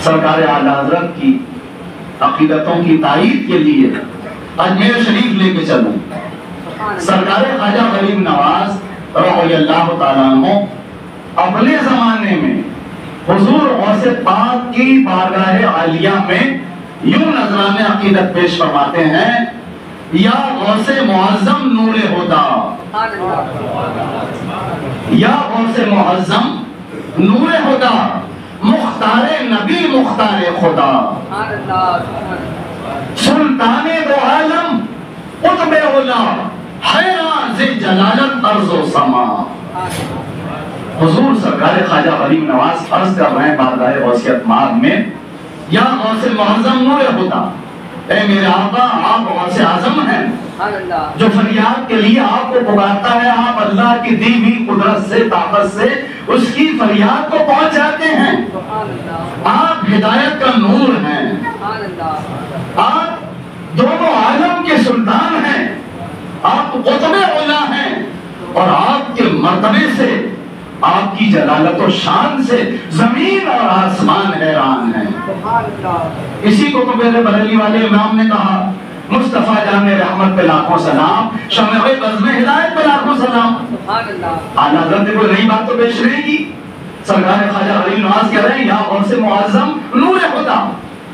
سرکار اعلی حضرت کی عقیدتوں کی تائید کے لیے اجمیر شریف لے کے چلوں. سرکار خواجہ غریب نواز رضی اللہ تعالیٰ عنہ اپنے زمانے میں حضور غوث پاک کی بارگاہ عالیہ میں یوں نذرانِ عقیدت پیش فرماتے ہیں: یا غوث معظم نور ہدا، یا غوث معظم نور ہدا، مختار نبی مختار خدا، سلطان دو عالم قطب اولا، حیران ز جلالت ارض و سما. حضور سرکار خواجہ غریب نواز عرض کر رہے ہیں بارگاہ غوثیت مآب میں: یا غوث معظم نور ہدا، اے میرے آقا آپ غوث اعظم ہیں، جو فریاد کے لیے آپ کو پکارتا ہے آپ اللہ کی دی ہوئی قدرت سے طاقت سے اس کی فریاد کو پہنچاتے ہیں. آپ ہدایت کا نور ہیں، آپ دونوں عالم کے سلطان ہیں، آپ قطب اولا ہیں، اور آپ کے مرتبے سے آپ کی جلالت و شان سے زمین اور آسمان حیران ہیں. اسی کو تو میرے بریلی والے امام نے کہا: مصطفیٰ جان رحمت پہ لاکھوں سلام، شمع بزم ہدایت پہ لاکھوں سلام. اعلیٰ حضرت نے کوئی نئی بات تو پیش نہیں کی. سرکار خواجہ غریب نواز کہہ رہے ہیں: یا غوث معظم نور خدا،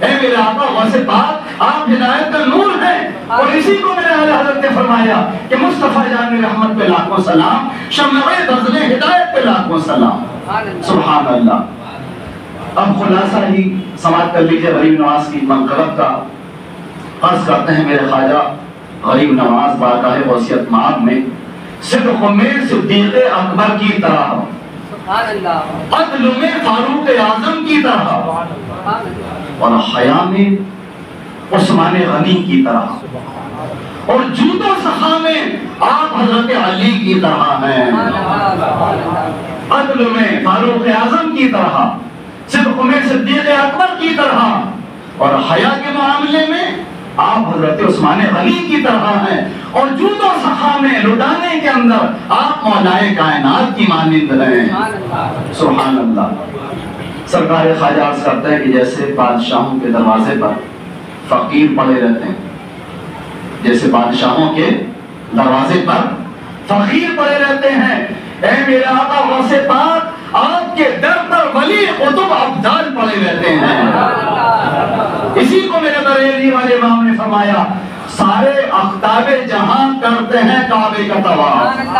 اے میرے آقا غوث پاک آپ ہدایت کا نور ہیں. اور اسی کو میرے اعلیٰ حضرت نے فرمایا کہ مصطفیٰ جان رحمت پہ لاکھوں سلام، شمع بزم ہدایت پہ لاکھوں سلام. سبحان اللہ. اب خلاصہ ہی سماعت کر لیجئے غریب نواز کی منقبت کا. عرض کرتے ہیں میرے خواجہ غریب نواز بارگاہ غوثیت مآب میں صدق میں صدیق اکبر کی طرح، عدل میں فاروق اعظم کی طرح، اور حیا میں عثمان غنی کی طرح، اور جود و سخا میں آپ حضرت علی کی طرح ہیں. عدل میں فاروق اعظم کی طرح، صدق میں صدیق اکبر کی طرح، اور حیا کے معاملے میں آپ حضرت عثمان غنی کی طرح ہیں، اور جود و سخا میں لٹانے کے اندر آپ مولائے کائنات کی مانند ہیں. سبحان اللہ. سرکار خواجہ عرض کرتے ہیں کہ جیسے بادشاہوں کے دروازے پر فقیر پڑے رہتے ہیں، جیسے بادشاہوں کے دروازے پر فقیر پڑے رہتے ہیں، اے میرے آقا غوث پاک آپ کے در پر ولی قطب ابدال پڑے رہتے ہیں. اسی کو میرے بریلی والے امام نے فرمایا: سارے اقطاب جہاں کرتے ہیں کعبے کا طواف،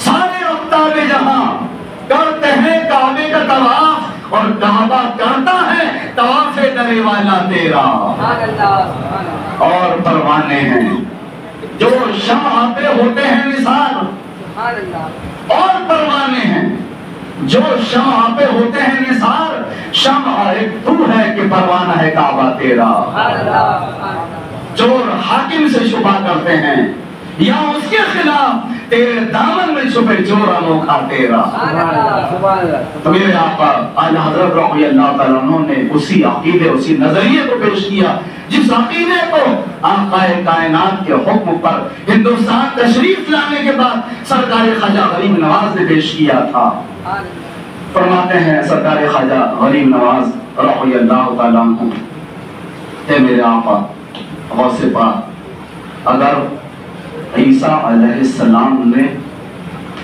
سارے اقطاب جہاں کرتے ہیں کعبے کا طواف، اور کعبہ کرتا ہے طواف در والا تیرا. اور پروانے ہیں جو شمع پہ ہوتے ہیں نثار، اور پروانے ہیں جو شمع پہ ہوتے ہیں نثار. شمع ایک تو ہے کہ پروانہ ہے کعبہ تیرا. چور حاکم سے شبہ کرتے ہیں یا اس کے خلاف، تیرے دامن میں چھپے چور انوکھا تیرا. تو میرے آقا اعلیٰ حضرت رضی اللہ تعالیٰ عنہ نے اسی عقیدے اسی نظریے کو پیش کیا جس عقیدے کو آقا کائنات کے حکم پر ہندوستان تشریف لانے کے بعد سرکار خواجہ غریب نواز نے پیش کیا تھا. فرماتے ہیں سرکار خواجہ غریب نواز رضی اللہ تعالیٰ عنہ: اے میرے آقا غوث پاک، اگر عیسیٰ علیہ السلام نے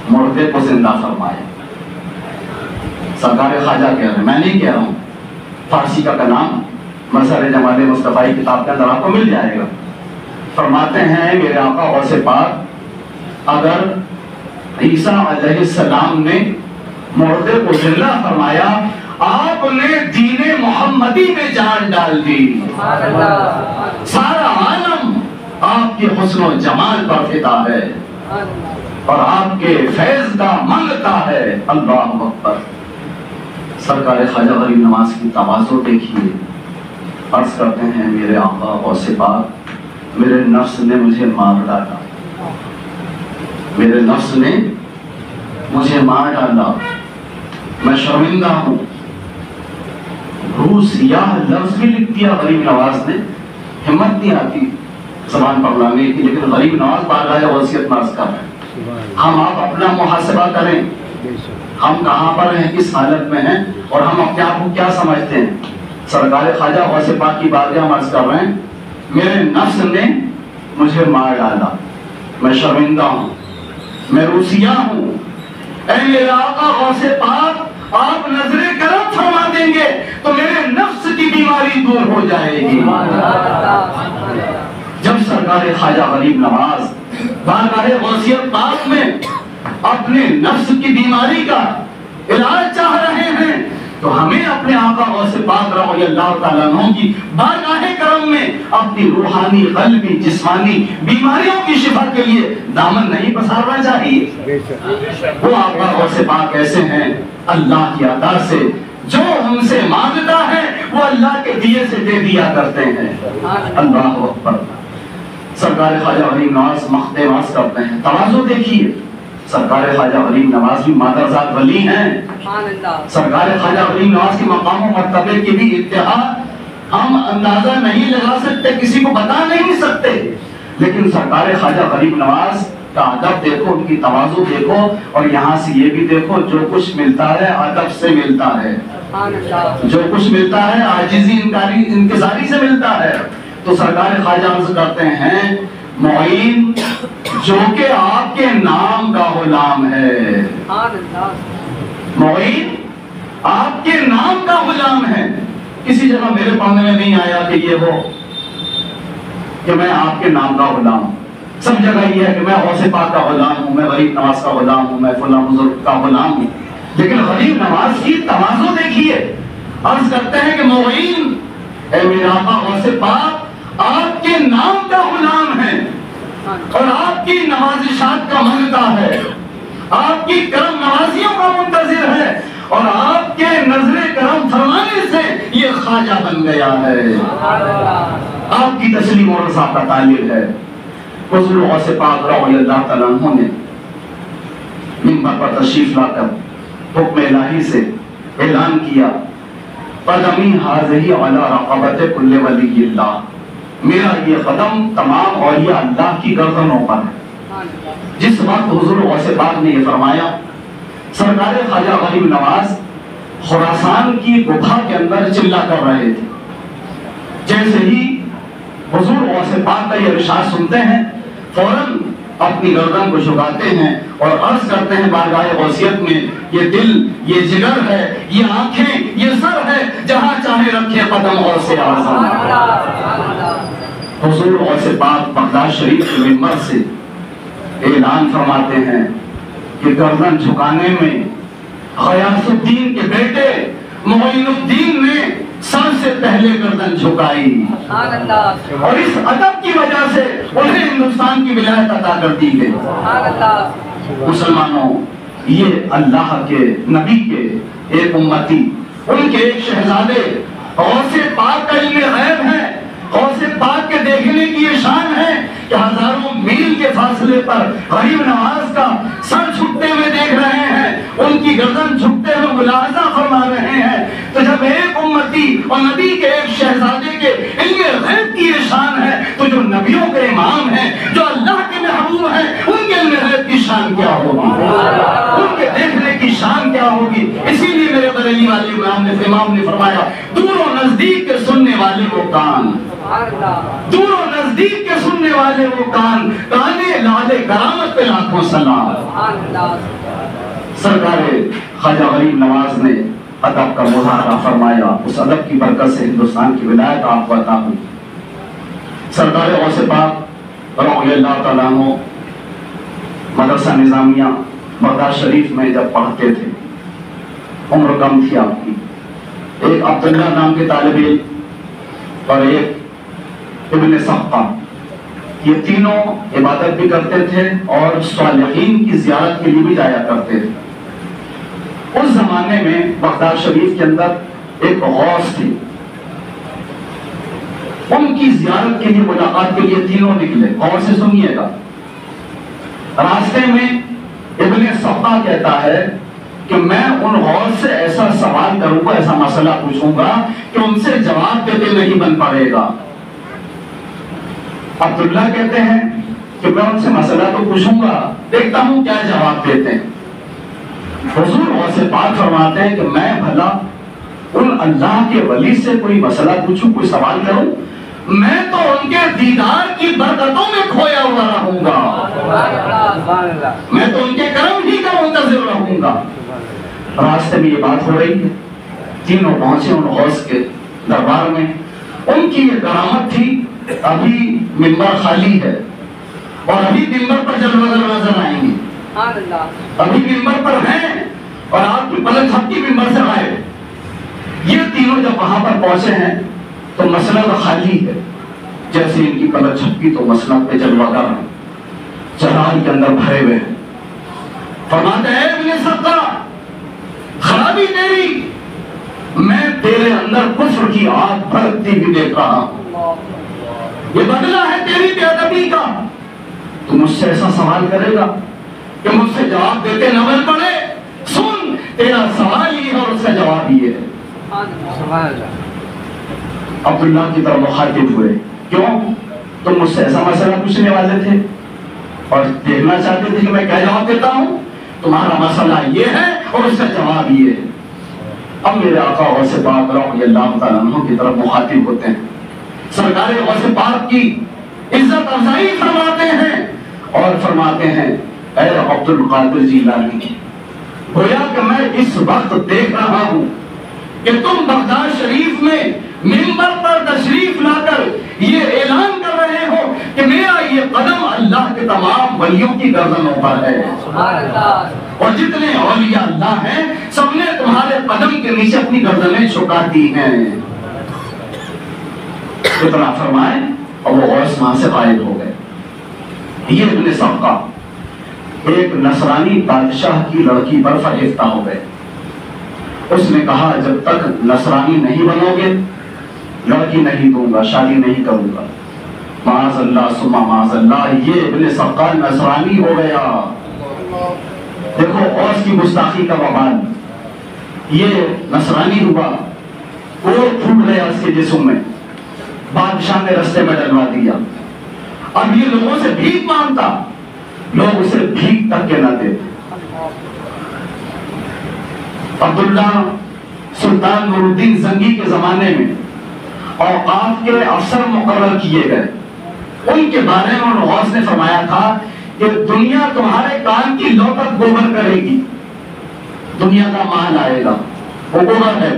مردے کو زندہ فرمایا، سرکار خواجہ کہہ رہے ہیں، میں نہیں کہہ رہا ہوں، فارسی کا کلام مظہر جمال مصطفی کتاب کے اندر آپ کو مل جائے گا. فرماتے ہیں میرے آقا غوث پاک، اگر عیسیٰ علیہ السلام نے مردے کو زندہ فرمایا، آپ نے دین محمدی میں جان ڈال دی. سارا عالم آپ کے حسن و جمال پر فدا ہے اور آپ کے فیض کا منگتا ہے. اللہ اکبر. سرکار خواجہ غریب نواز کی تواضع دیکھیے. عرض کرتے ہیں میرے آقا غوث پاک، میرے نفس نے مجھے مار ڈالا، میرے نفس نے مجھے مار ڈالا، میں شرمندہ ہوں. روح سیاہ لفظ بھی لکھ دیا غریب نواز نے. ہمت نہیں آتی زبان پر لانے کی، لیکن غریب نواز بارگاہ غوثیت میں عرض کر رہے ہیں. ہم آپ اپنا محاسبہ کریں، ہم کہاں پر ہیں، کس حالت میں ہیں. اور ہم اپنے آپ کو کیا سمجھتے ہیں؟ سرکار خواجہ غوث پاک کی بارگاہ میں عرض کر رہے ہیں، میرے نفس نے مجھے مار ڈالا، میں شرمندہ ہوں، میں روسیہ ہوں، اے میرے آقا غوث پاک آپ نظر کرم فرما دیں گے تو میرے نفس کی بیماری دور ہو جائے گی۔ جب سرکار خواجہ غریب نواز بارگاہ غوثیت پاک میں اپنے نفس کی بیماری کا علاج چاہ رہے ہیں تو ہمیں اپنے آقا غوث پاک رضی اللہ تعالیٰ عنہ کی بارگاہ کرم میں اپنی روحانی، قلبی، جسمانی بیماریوں کی شفا کے لیے دامن نہیں پسارنا چاہیے۔ وہ آقا غوث پاک ایسے ہیں اللہ کی عطا سے جو ہم سے مانگتا ہے وہ اللہ کے دیے سے دے دیا کرتے ہیں۔ اللہ اکبر۔ سرکار خواجہ غریب نواز مختماس کرتے ہیں، تواضع دیکھیے، سرکار خواجہ غریب نواز بھی مادرزاد ولی ہیں۔ سرکار خواجہ غریب نواز کے مقام و مرتبے کی بھی انتہا ہم اندازہ نہیں لگا سکتے، کسی کو بتا نہیں سکتے، لیکن سرکار خواجہ غریب نواز کا ادب دیکھو، ان کی تواضع دیکھو، اور یہاں سے یہ بھی دیکھو جو کچھ ملتا ہے ادب سے ملتا ہے، جو کچھ ملتا ہے عاجزی انکساری سے ملتا ہے۔ تو سرکار خواجہ عرض کرتے ہیں معین جو کہ آپ کے نام کا غلام ہے، معین آپ کے نام کا غلام ہے۔ کسی جگہ میرے پڑھنے میں نہیں آیا کہ یہ ہو کہ میں آپ کے نام کا غلام ہوں، سب جگہ یہ ہے کہ میں غوث پاک کا غلام ہوں، میں غریب نواز کا غلام ہوں، میں فلاں بزرگ کا غلام ہوں۔ لیکن غریب نواز کی تواضع دیکھیے، عرض کرتے ہیں کہ معین اے میرے آقا غوث پاک آپ کے نام کا غلام ہے اور آپ کی نوازشات کا منگتا ہے، آپ کی کرم نوازیوں کا منتظر ہے، اور آپ کے نظر کرم فرمانے سے یہ خواجہ بن گیا ہے، آپ کی تسلیم و رضا کا طالب ہے۔ حضور غوث پاک رضی اللہ تعالیٰ عنہ نے منبر پر تشریف لا کر حکم الہی سے اعلان کیا، قدمی حاضری علی رقبت کل ولی اللہ، میرا یہ قدم تمام اولیاء اللہ کی گردنوں پر ہے۔ جس وقت حضور غوث پاک نے یہ فرمایا، سرکار خواجہ غریب نواز خراسان کی گفا کے اندر چلا کر رہے تھے، جیسے ہی حضور غوث پاک کا یہ ارشاد سنتے ہیں فوراً اپنی گردن کو جھکاتے ہیں اور عرض کرتے ہیں بارگاہ غوثیت میں، یہ دل، یہ جگر ہے، یہ آنکھیں، یہ سر ہے، جہاں چاہے رکھے قدم غوث اعظم۔ حضور غوث پاک بغداد شریف کے منبر سے اعلان فرماتے ہیں کہ گردن جھکانے میں غیاث الدین کے بیٹے معین الدین نے سب سے پہلے گردن جھکائی، اور اس ادب کی وجہ سے انہیں ہندوستان کی ولایت عطا کر دی گئی۔ مسلمانوں، یہ اللہ کے نبی کے ایک امتی، ان کے ایک شہزادے غوث پاک کا علم غیب ہے، غوث پاک کے دیکھنے کی یہ شان ہے کہ ہزاروں میل کے فاصلے پر غریب نواز کا سر جھکتے ہوئے دیکھ رہے ہیں، ان کی گردن جھکتے ہوئے ملاحظہ فرما رہے ہیں۔ تو جب ایک امتی اور نبی کے ایک شہزادے کے علم غیب کی یہ شان ہے تو جو نبیوں کے امام ہیں، جو اللہ کے محبوب ہیں، ان کے علم غیب کی شان کیا ہوگی، ان کے دیکھنے کی شان کیا ہوگی۔ اسی لیے میرے بریلی والے امام نے فرمایا، دور و نزدیک کے سننے والے وہ کان، دور و نزدیک کے سننے والے وہ کان، کانے لالے کرامت پہ لاکھوں سلام۔ سرکار خواجہ غریب نواز نے ادب کا مظاہرہ فرمایا، اس ادب کی برکت سے ہندوستان کی ولایت آپ کو عطا ہوئی۔ سرکار غوث پاک رضی اللہ تعالیٰ عنہ مدرسہ نظامیہ بغداد شریف میں جب پڑھتے تھے، عمر کم تھی آپ کی، ایک عبداللہ نام کے طالب علم اور ایک ابن سقہ، یہ تینوں عبادت بھی کرتے تھے اور صالحین کی زیارت کے لیے بھی جایا کرتے تھے۔ اس زمانے میں بغداد شریف کے اندر ایک غوث تھی، ان کی زیارت کے لیے، ملاقات کے لیے تینوں نکلے۔ غور سے سنیے گا، راستے میں ابن سقہ کہتا ہے کہ میں ان غوث سے ایسا سوال کروں گا، ایسا مسئلہ پوچھوں گا کہ ان سے جواب دیتے نہیں بن پڑے گا۔ عبداللہ کہتے ہیں کہ میں ان سے مسئلہ تو پوچھوں گا، دیکھتا ہوں کیا جواب دیتے ہیں۔ حضور غوث پاک فرماتے ہیں کہ میں بھلا ان اللہ کے ولی سے کوئی مسئلہ پوچھوں، کوئی سوال کروں، میں تو ان کے دیدار کی برکتوں میں کھویا ہوا رہوں گا، میں تو ان کے کرم ہی کا منتظر رہوں گا۔ راستے میں یہ بات ہو رہی ہے، تینوں پہنچے ان غوث کے دربار میں۔ ان کی یہ کرامت تھی، ابھی منبر خالی ہے اور ابھی منبر پر جلوہ گر نظر آئیں گے، ابھی منبر پر ہیں اور آپ کی پلک جھپکی منبر سے آئے۔ یہ تینوں جب وہاں پر پہنچے ہیں تو مسند خالی ہے، جیسے ان کی پلک جھپکی تو مسند پہ جلوہ گر ہیں، جلال کے اندر بھرے ہوئے ہیں۔ فرماتے ہیں ابن سقا، خرابی تیری، میں تیرے اندر کفر کی آگ بھڑکتی بھی دیکھ رہا ہوں، یہ بدلہ ہے تیری بے ادبی کا۔ تو مجھ سے ایسا سوال کرے گا کہ مجھ سے جواب دیتے نہ پڑے؟ سن، تیرا سوال یہ ہے اور اس کا جواب یہ ہے۔ عبداللہ کی طرف مخاطب ہوئے، کیوں؟ تم مجھ سے ایسا مسئلہ پوچھنے والے تھے اور دیکھنا چاہتے تھے کہ میں کیا جواب دیتا ہوں؟ تمہارا مسئلہ یہ ہے اور اس کا جواب یہ ہے۔ اب میرے آقا غوث پاک رضی اللہ تعالیٰ عنہ کی طرف مخاطب ہوتے ہیں، سرکار غوث پاک کی عزت افزائی فرماتے ہیں اور فرماتے ہیں، اے عبد القادر جیلانی، گویا کہ میں اس وقت دیکھ رہا ہوں کہ تم بغداد شریف میں منبر پر تشریف لا کر یہ اعلان کر رہے ہو کہ میرا یہ قدم اللہ کے تمام ولیوں کی گردنوں پر ہے، اور جتنے اولیاء اللہ ہیں سب نے تمہارے قدم کے نیچے اپنی گردنیں جھکا دی ہیں۔ اتنا فرمائے اور وہ غوث وہاں سے غائب ہو گئے۔ یہ ابن سقا ایک نصرانی بادشاہ کی لڑکی پر فریفتہ ہو گئے۔ اس نے کہا جب تک نصرانی نہیں بنو گے لڑکی نہیں دوں گا، شادی نہیں کروں گا۔ معاذ اللہ ثم معاذ اللہ، یہ ابن سقا نصرانی ہو گیا۔ دیکھو غوث کی گستاخی کا وبال، یہ نصرانی ہوا، کوڑ پھوٹ گیا اس کے جسم میں، بادشاہ نے رستے میں ڈلوا دیا۔ اب یہ لوگوں سے بھیک مانگتا، لوگ اسے بھیک تک کے نہ دیتے۔ عبداللہ سلطان نور الدین زنگی کے زمانے میں اوقاف کے افسر مقرر کیے گئے، ان کے بارے میں غوث نے فرمایا تھا کہ دنیا تمہارے کان کی لوٹت گوبر کرے گی، دنیا کا مال آئے گا، وہ گوبر ہے۔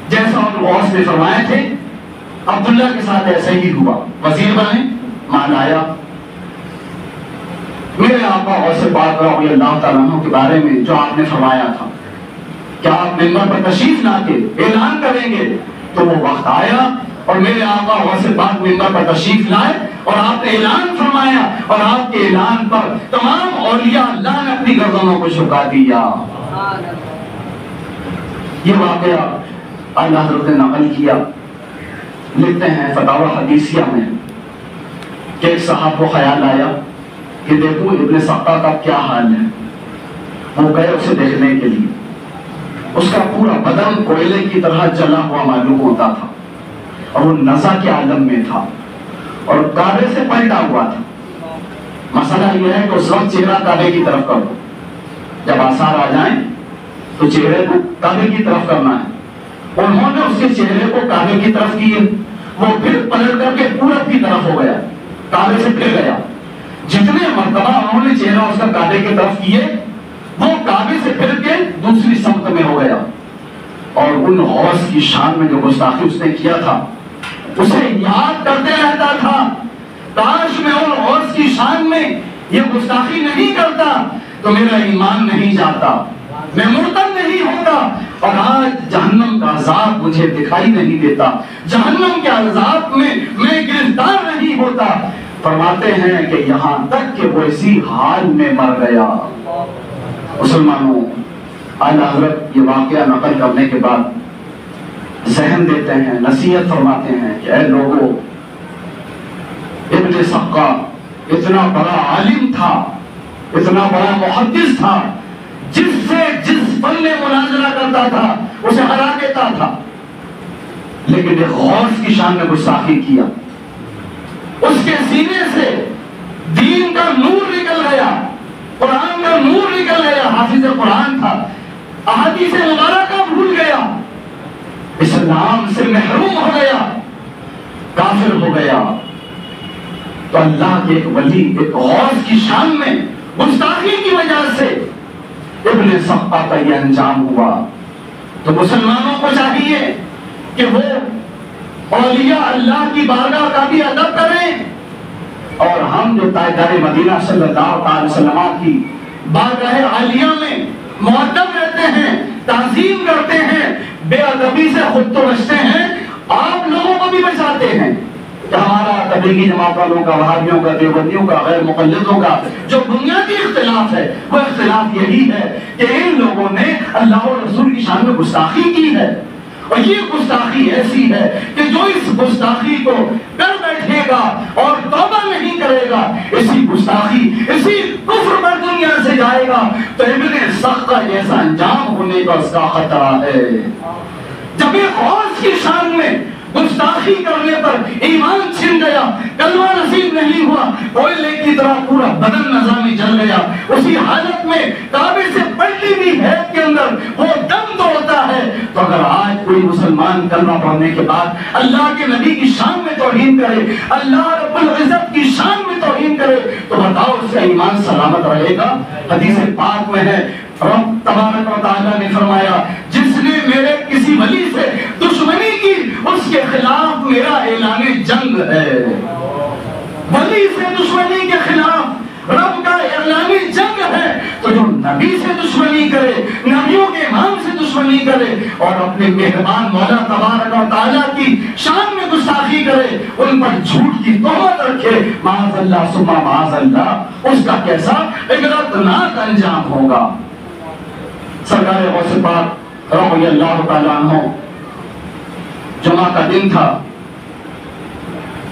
جیسا ان غوث نے فرمائے تھے عبداللہ کے ساتھ ایسا ہی ہوا، وزیر بنے، مال آیا۔ میرے آقا غوث پاک رضی اللہ تعالیٰ عنہ کے بارے میں جو آپ نے فرمایا تھا کہ آپ منبر پر تشریف لا کے اعلان کریں گے، تو وہ وقت آیا اور میرے آقا غوث پاک منبر پر تشریف لائے اور آپ نے اعلان فرمایا، اور آپ کے اعلان پر تمام اولیاء اللہ نے اپنی گردنوں کو جھکا دیا۔ یہ واقعہ اعلیٰ حضرت نے نقل کیا، لکھتے ہیں فتاوی حدیثیہ میں کہ ایک صاحب کو خیال آیا کہ دیکھو ابن سقا کا کیا حال ہے۔ وہ گئے اسے دیکھنے کے لیے، اس کا پورا بدن کوئلے کی طرح جلا ہوا معلوم ہوتا تھا اور وہ نزع کے عالم میں تھا اور کعبے سے پلٹا ہوا تھا۔ مسئلہ یہ ہے کہ اس وقت چہرہ کعبے کی طرف کرو، جب آثار آ جائیں تو چہرے کو کعبے کی طرف کرنا ہے۔ انہوں نے اس کے چہرے کو کعبے کی طرف کیے، وہ پھر پلٹ کر کے پورب کی طرف ہو گیا، کعبے سے پھر گیا۔ جتنے مرتبہ انہوں نے چہرہ اس کا کعبے کی طرف کیے، وہ کعبے سے پھر کے دوسری سمت میں ہو گیا۔ اور ان غوث کی شان میں جو گستاخی اس نے کیا تھا اسے یاد کرتے رہتا تھا، کاش میں ان غوث کی شان میں یہ گستاخی نہیں کرتا تو میرا ایمان نہیں جاتا، میں مرتد نہیں ہوتا، اور آج جہنم کا عذاب مجھے دکھائی نہیں دیتا، جہنم کے عذاب میں میں گرفتار نہیں ہوتا۔ فرماتے ہیں کہ یہاں تک کہ وہ اسی حال میں مر گیا۔ مسلمانوں، اعلیٰ حضرت یہ واقعہ نقل کرنے کے بعد ذہن دیتے ہیں، نصیحت فرماتے ہیں کہ اے لوگوں، ابن سقا اتنا بڑا عالم تھا، اتنا بڑا محدث تھا، جس سے جس فن میں مناظرہ کرتا تھا اسے ہرا دیتا تھا، لیکن ایک غوث کی شان میں گستاخی کیا، اس کے سینے سے دین کا نور نکل گیا، قرآن کا نور نکل گیا، حافظ قرآن تھا، احادیث مبارکہ بھول گیا، اسلام سے محروم ہو گیا، کافر ہو گیا، تو اللہ کے ایک ولی، ایک غوث کی شان میں گستاخی کی وجہ سے ابن سقا کا یہ انجام ہوا۔ تو مسلمانوں کو چاہیے کہ وہ اولیاء اللہ کی بارگاہ کا بھی ادب کریں، اور ہم جو تاجدار مدینہ صلی اللہ علیہ وسلم کی بارگاہ عالیہ میں مؤدب رہتے ہیں، تعظیم کرتے ہیں، بے ادبی سے خود تو بچتے ہیں، آپ لوگوں کو بھی بچاتے ہیں کہ ہمارا تبلیغی جماعت والوں کا، وہابیوں کا، دیوبندیوں کا، غیر مقلدوں کا جو بنیادی اختلاف ہے، وہ اختلاف یہی ہے کہ ان لوگوں نے اللہ اور رسول کی شان میں گستاخی کی ہے، اور یہ گستاخی ایسی ہے کہ جو اس گستاخی کو کر بیٹھے گا اور توبہ نہیں کرے گا، اسی گستاخی، اسی کفر پر دنیا سے جائے گا، تو ابن سقا جیسا انجام ہونے کا اس کا خطرہ ہے۔ جب ایک غوث کی شان میں گستاخی کرنے پر ایمان چھن گیا، کلمہ نصیب نہیں ہوا، کوئلے کی طرح پورا بدن نظامی جل گیا، اسی حالت میں کعبے سے پلٹی ہوئی حید کے اندر وہ دم توڑتا ہے، تو اگر آج کوئی مسلمان کلمہ پڑھنے کے بعد اللہ کے نبی کی شان میں توہین کرے، اللہ رب العزت کی شان میں توہین کرے، تو بتاؤ اس کا ایمان سلامت رہے گا؟ حدیث پاک میں ہے، رب تبارک و تعالیٰ نے فرمایا، جس نے میرے کسی ولی سے دشمنی کی اس کے خلاف میرا اعلان جنگ ہے۔ ولی سے دشمنی کے خلاف رب کا اعلان جنگ ہے، تو جو نبی سے دشمنی کرے، نبیوں کے امام سے دشمنی کرے، اور اپنے مہربان مولا تبارک و تعالیٰ کی شان میں گستاخی کرے، ان پر جھوٹ کی تہمت رکھے، معاذ اللہ ثم معاذ اللہ، اس کا کیسا عبرتناک انجام ہوگا۔ سرکار غوث پاک رضی اللہ تعالیٰ عنہ، جمعہ کا دن تھا،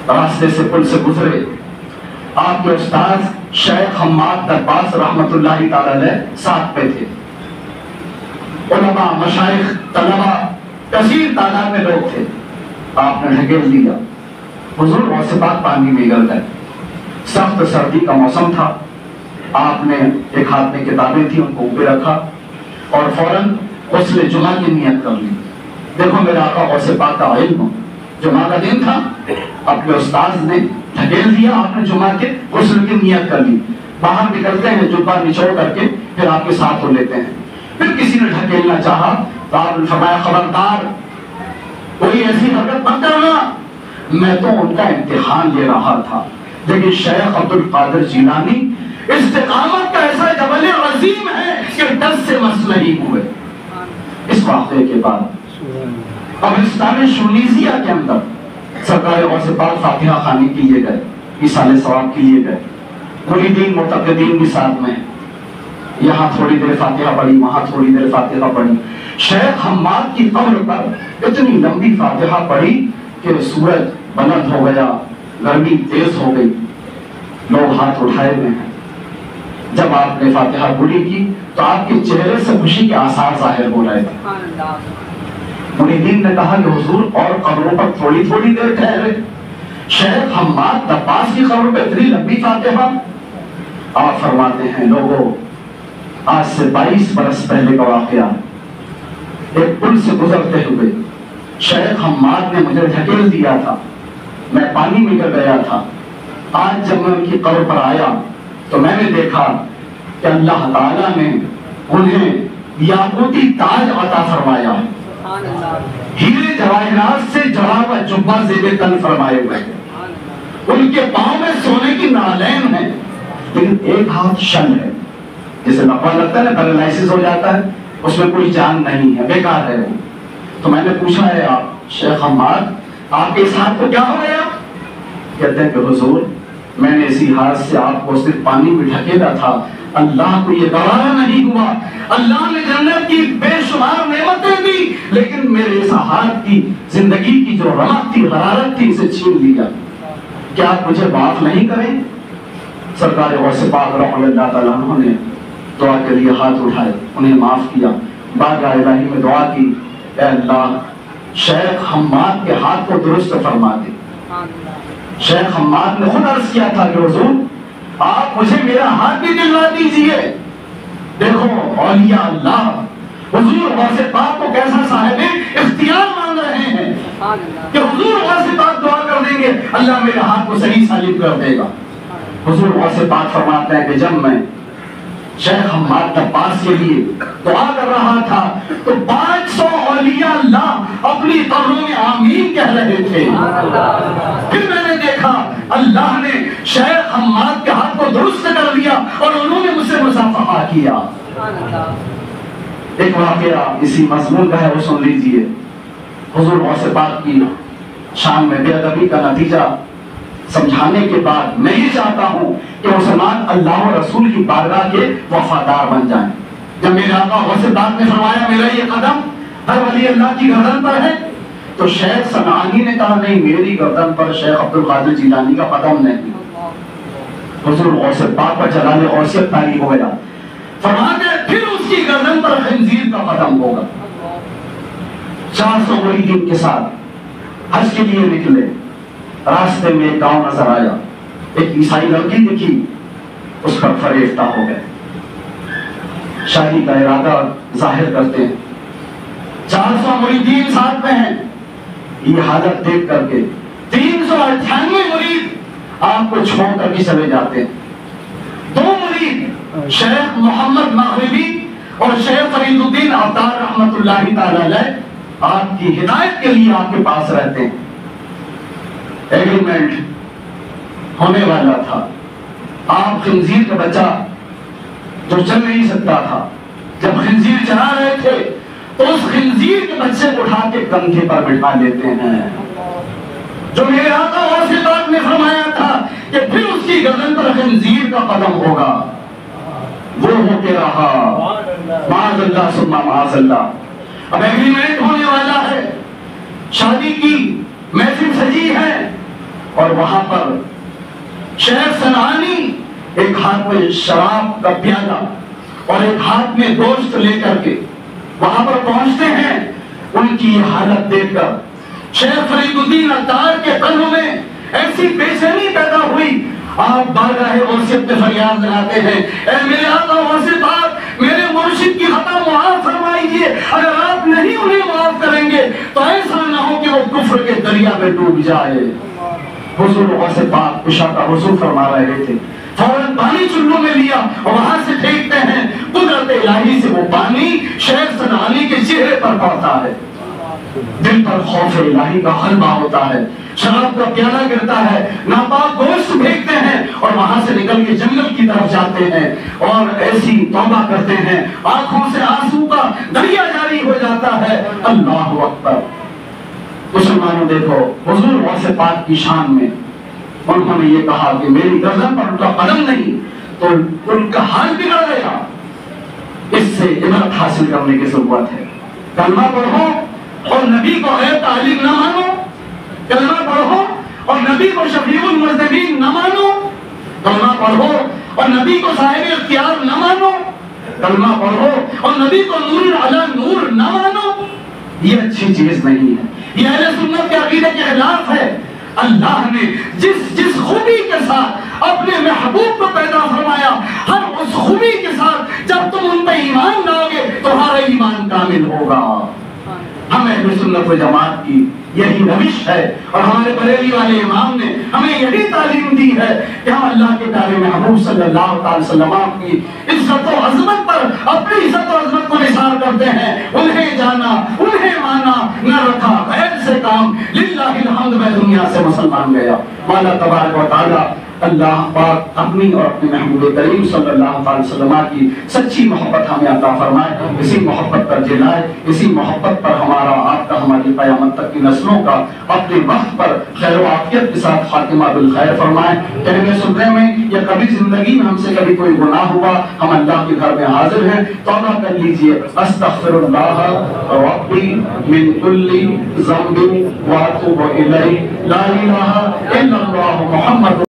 راستے سے پل سے گزرے، آپ کے استاذ شیخ حماد درباس رحمت اللہ تعالی علیہ ساتھ پہ تھے، علماء، مشائخ، طلباء، کثیر تعداد میں لوگ تھے، آپ نے ڈھکیل دیا، حضور غوث پاک پانی میں گر گئے، سخت سردی کا موسم تھا، آپ نے ایک ہاتھ میں کتابیں تھیں ان کو اوپر رکھا اور فوراً غسل جمعہ کی نیت کر لی۔ دیکھو میرا آقا غوث پاک کا علم، جمعہ کا دن تھا، اپنے استاذ نے ڈھکیل دیا، آپ نے جمعہ کے غسل کی نیت کر لی، باہر نکلتے ہیں جبہ نچوڑ کر کے پھر آپ کے ساتھ ہو لیتے ہیں، پھر کسی نے ڈھکیلنا چاہا تو آپ نے فرمایا خبردار کوئی ایسی حرکت مت کرنا، میں تو ان کا امتحان لے رہا تھا۔ لیکن شیخ عبد القادر جیلانی استقامت کا ایسا جبل عظیم ہے کہ دس سے مس نہیں ہوئے۔ اس واقعے کے بعد قبرستان شونیزیہ کے اندر سرکار غوث پاک فاتحہ خوانی کے لیے گئے، ایصال ثواب کے لیے گئے، مریدین معتقدین بھی ساتھ میں، یہاں تھوڑی دیر فاتحہ پڑھی، وہاں تھوڑی دیر فاتحہ پڑھی، شیخ حماد کی قبر پر اتنی لمبی فاتحہ پڑھی کہ سورج بلند ہو گیا، گرمی تیز ہو گئی، لوگ ہاتھ اٹھائے ہوئے ہیں۔ جب آپ نے فاتحہ پوری کی تو آپ کے چہرے سے خوشی کے آثار ظاہر ہو رہے تھے۔ مریدین نے کہا کہ حضور اور قبروں پر تھوڑی تھوڑی دیر ٹھہرے، شیخ حماد درباس کی قبر پہ اتنی لمبی فاتحہ؟ آپ فرماتے ہیں لوگوں، آج سے 22 برس پہلے کا واقعہ، ایک پل سے گزرتے ہوئے شیخ حماد نے مجھے ڈھکیل دیا تھا، میں پانی میں گر گیا تھا، آج جب میں ان کی قبر پر آیا تو میں نے دیکھا کہ اللہ تعالیٰ نے انہیں یاقوتی تاج عطا فرمایا ہے، ہیرے جواہرات سے جڑا ہوا جبہ زیب تن فرمائے ہوئے، ان کے پاؤں میں سونے کی نالین ہے، لیکن ایک ہاتھ شل ہے، جسے لقوہ لگتا ہے نا، پیرالائسس ہو جاتا ہے، اس میں کوئی جان نہیں ہے، بیکار ہے وہ۔ تو میں نے پوچھا ہے آپ شیخ حماد آپ کے اس ہاتھ کو کیا ہو گیا؟ کہتے ہیں کہ حضور میں نے اسی ہاتھ سے آپ کو صرف پانی میں ڈھکیلا تھا، اللہ کو یہ گوارا نہیں ہوا، اللہ نے جنت کی بے شمار نعمتیں دی، لیکن میرے اس ہاتھ کی زندگی کی جو رمق تھی، حرارت تھی، اسے چھین لیا، کیا آپ مجھے معاف نہیں کریں؟ سرکار غوث پاک رحمۃ اللہ تعالیٰ عنہ نے دعا کے لیے ہاتھ اٹھائے، انہیں معاف کیا، بارگاہ الہی میں دعا کی، اے اللہ شیخ حماد کے ہاتھ کو درست فرما دے۔ شیخ حماد نے خود عرض کیا تھا کہ حضور آپ مجھے میرا ہاتھ بھی دلوا دیجئے۔ دیکھو اولیاء اللہ، حضور غوث پاک کو کیسا صاحب اختیار مان رہے ہیں کہ حضور غوث پاک دعا کر دیں گے اللہ میرے ہاتھ کو صحیح سالم کر دے گا۔ حضور غوث پاک فرماتے ہیں کہ جب میں شیخ حماد عباس کے لیے دعا کر رہا تھا تو 500 اولیاء اللہ اپنی قبروں میں آمین کہہ رہے تھے۔ پھر میں نے دیکھا اللہ نے شیخ حماد کے ہاتھ کو درست کر دیا اور انہوں نے مجھ سے مصافحہ کیا۔ ایک واقعہ اسی مضمون کا ہے، وہ سن لیجئے۔ حضور غوث پاک کی شان میں بے ادبی کا نتیجہ سمجھانے کے بعد میں یہ چاہتا ہوں کہ مسلمان اللہ و رسول کی بارگاہ کے وفادار بن جائیں۔ جب میرے آقا غوث پاک نے فرمایا میرا یہ قدم ہر ولی اللہ کی گردن پر ہے، تو شیخ صنعانی نے کہا نہیں، میری گردن پر شیخ عبد القادر جیلانی کا قدم نہیں۔ حضور غوث پاک پر جلال غوثیت طاری ہو گیا، فرماتے پھر اس کی گردن پر خنزیر کا قدم ہوگا۔ 400 مریدین کے ساتھ حج کے لیے نکلے، راستے میں ایک گاؤں نظر آیا، ایک عیسائی لڑکی دکھی، اس پر فریفتہ ہو گئے، شادی کا ارادہ ظاہر کرتے ہیں۔ 400 مریدین ساتھ میں ہیں، یہ حالت دیکھ کر کے 398 مرید آپ کو چھوڑ کر کے چلے جاتے ہیں۔ 2 مرید شیخ محمد مغربی اور شیخ فرید الدین عطار رحمت اللہ تعالی علیہ آپ کی ہدایت کے لیے آپ کے پاس رہتے ہیں۔ ایگریمنٹ ہونے والا تھا، آپ خنزیر کا بچہ جو چل نہیں سکتا تھا، جب خنزیر چلا رہے تھے تو اس خنزیر کے بچے کو اٹھا کے کندھے پر بٹھا لیتے ہیں۔ جو میرے آقا غوث پاک نے فرمایا تھا کہ پھر اس کی گردن پر خنزیر کا قدم ہوگا، وہ ہو کے رہا، معاذ اللہ ثم معاذ اللہ۔ اب ایگریمنٹ ہونے والا ہے، شادی کی محفل سجی ہے، اور وہاں پر شیخ صنعانی ایک ہاتھ میں شراب کا پیالہ اور ایک ہاتھ میں گوشت لے کر کے وہاں پر پہنچتے ہیں۔ ان کی یہ حالت دیکھ کر شیخ فرید الدین عطار کے قلب میں ایسی بے چینی پیدا ہوئی، آپ بارگاہ غوثیت میں فریاد لگاتے ہیں، اے میرے آقا غوث پاک میرے مرشد کی خطا معاف فرمائیے، اگر آپ نہیں انہیں معاف کریں گے تو ایسا نہ ہو کہ وہ کفر کے دریا میں ڈوب جائے۔ حضور غوث پاک اشارہ حضور فرما رہے تھے، فوراً پانی چلو میں لیا اور وہاں سے پھینکتے ہیں، قدرت الہی سے وہ پانی شیخ صنعانی کے چہرے پر پڑتا ہے، دل پر خوف الہی کا غلبہ ہوتا ہے، شراب کا پیالہ گرتا ہے، ناپاک گوشت پھینکتے ہیں اور وہاں سے نکل کے جنگل کی طرف جاتے ہیں اور ایسی توبہ کرتے ہیں، آنکھوں سے آنسو کا دریا جاری ہو جاتا ہے۔ اللہ اکبر۔ مسلمانوں دیکھو حضور غوث پاک کی شان میں انہوں نے یہ کہا کہ میری گردن پر ان کا قدم نہیں تو ان کا حال بگڑ گیا۔ اس سے عبرت حاصل کرنے کی ضرورت ہے۔ کلمہ پڑھو اور نبی کو غیر تعلیم نہ مانو، کلمہ پڑھو اور نبی کو شفیع المذنبین نہ مانو، کلمہ پڑھو اور نبی کو صاحب اختیار نہ مانو، کلمہ پڑھو اور نبی کو نور علی نور نہ مانو، یہ اچھی چیز نہیں ہے، یہ اہل سنت کے عقیدے کے خلاف ہے۔ اللہ نے جس خوبی کے ساتھ اپنے محبوب کو پیدا فرمایا، ہر اس خوبی کے ساتھ جب تم ان پہ ایمان لاؤ گے تمہارا ایمان کامل ہوگا۔ ہم اہل سنت و جماعت کی یہی روش ہے اور ہمارے بریلی والے امام نے ہمیں یہی تعلیم دی ہے کہ ہم اللہ کے پیارے محبوب صلی اللہ علیہ وسلم کی عزت و عظمت پر اپنی عزت و عظمت کو نثار کرتے ہیں، انہیں جانا، انہیں مانا، نہ رکھا غیر سے کام، للہ الحمد میں دنیا سے مسلمان گیا۔ مولا تبارک و تعالی اللہ پاک اپنی اور اپنے محبوب کریم صلی اللہ علیہ وسلم کی سچی محبت ہمیں عطا فرمائے، اسی محبت پر جلائے، اسی محبت پر ہمارا آپ کا ہماری قیامت تک کی نسلوں کا اپنے وقت پر خیر و عافیت کے ساتھ خاتمہ بالخیر فرمائے۔ کہنے سننے میں یا کبھی زندگی میں ہم سے کبھی کوئی گناہ ہوا، ہم اللہ کے گھر میں حاضر ہیں، توبہ کر لیجئے، استغفر اللہ ربی من کل ذنب واتوب الیہ، لا الہ الا اللہ محمد